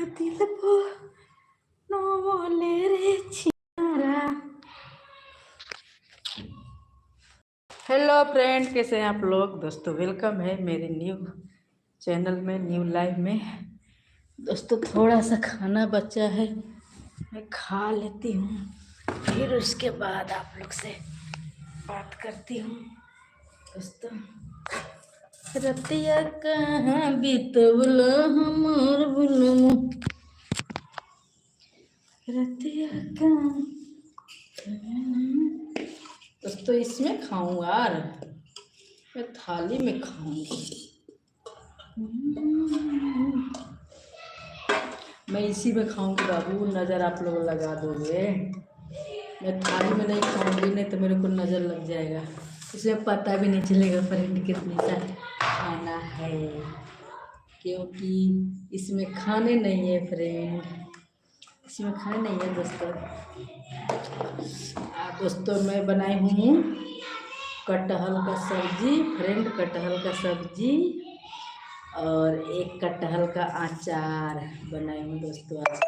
दिल को ले रे छिनारा। हेलो फ्रेंड, कैसे हैं आप लोग? दोस्तों वेलकम है मेरे न्यू चैनल में, न्यू लाइव में। दोस्तों थोड़ा सा खाना बचा है, मैं खा लेती हूँ, फिर उसके बाद आप लोग से बात करती हूँ। दोस्तों रतिया कहाँ बीतवला हमार बुलमु, रतिया कहाँ। दोस्तों इसमें खाऊंगा यार, मैं थाली में खाऊंगी। मैं इसी में खाऊंगी बाबू, नज़र आप लोग लगा दोगे। मैं थाली में नहीं खाऊंगी, नहीं तो मेरे को नज़र लग जाएगा। इसमें पता भी नहीं चलेगा फ्रेंड कितनी सा खाना है, क्योंकि इसमें खाने नहीं है फ्रेंड, इसमें खाने नहीं है दोस्तों। दोस्तों मैं बनाई हूँ कटहल का सब्जी फ्रेंड, कटहल का सब्जी और एक कटहल का अचार बनाए हूँ दोस्तों। आज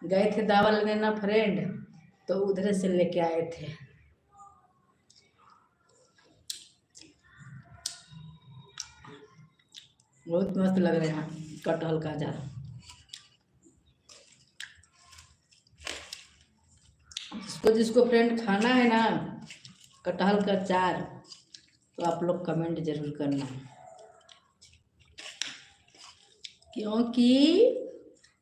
गए थे दावा लेने ना फ्रेंड, तो उधर से लेके आए थे। बहुत मस्त लग रहा है कटहल का अचार। जिसको फ्रेंड खाना है ना कटहल का अचार, तो आप लोग कमेंट जरूर करना, क्योंकि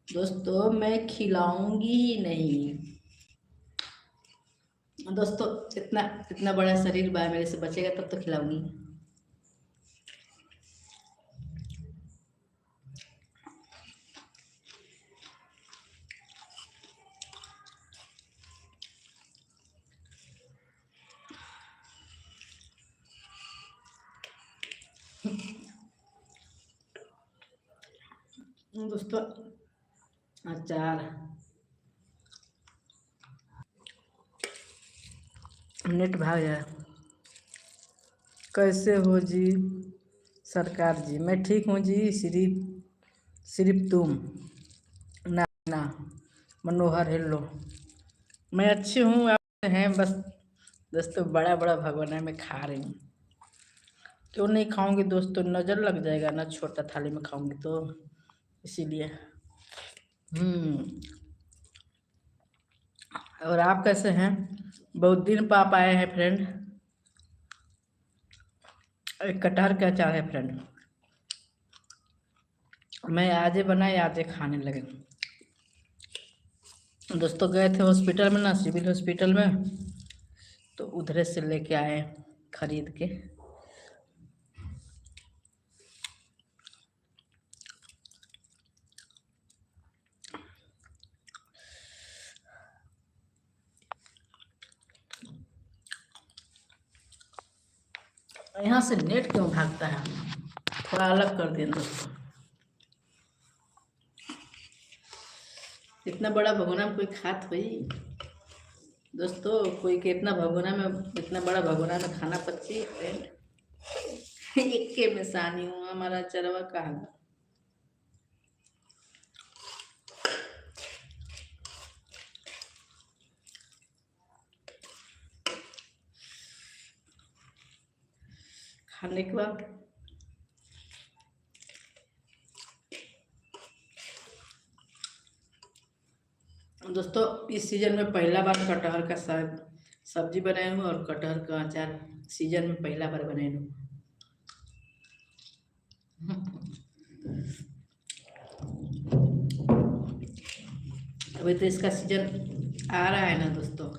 दोस्तों मैं खिलाऊंगी नहीं। दोस्तों इतना बड़ा शरीर बा मेरे से बचेगा तब तो खिलाऊंगी। दोस्तों अचार नेट भाग जाए। कैसे हो जी सरकार जी? मैं ठीक हूँ जी। सिर्फ तुम ना मनोहर हेलो, मैं अच्छी हूँ, आप हैं बस। दोस्तों बड़ा बड़ा भगवान है, मैं खा रही हूँ। क्यों नहीं खाऊंगी दोस्तों, नज़र लग जाएगा ना, छोटा थाली में खाऊंगी तो इसीलिए। और आप कैसे हैं? बहुत दिन पर आप आए हैं फ्रेंड। एक कटहल का अचार है फ्रेंड, मैं आज ही बनाए आज ही खाने लगे। दोस्तों गए थे हॉस्पिटल में ना, सिविल हॉस्पिटल में, तो उधर से लेके आए खरीद के। यहाँ से नेट क्यों भागता है? थोड़ा अलग कर दिए दोस्तों। इतना बड़ा भगोना में कोई खात हुई दोस्तों? कोई के इतना भगोना में, इतना बड़ा भगोना में खाना पची फ्रेंड। एक के में सानी हूँ, हमारा चरवा कहाँ। खाने के बाद दोस्तों इस सीजन में पहला बार कटहल का सब्जी बनाए हूँ, और कटहल का अचार सीजन में पहला बार बनाए हूँ। अभी तो इसका सीजन आ रहा है ना दोस्तों,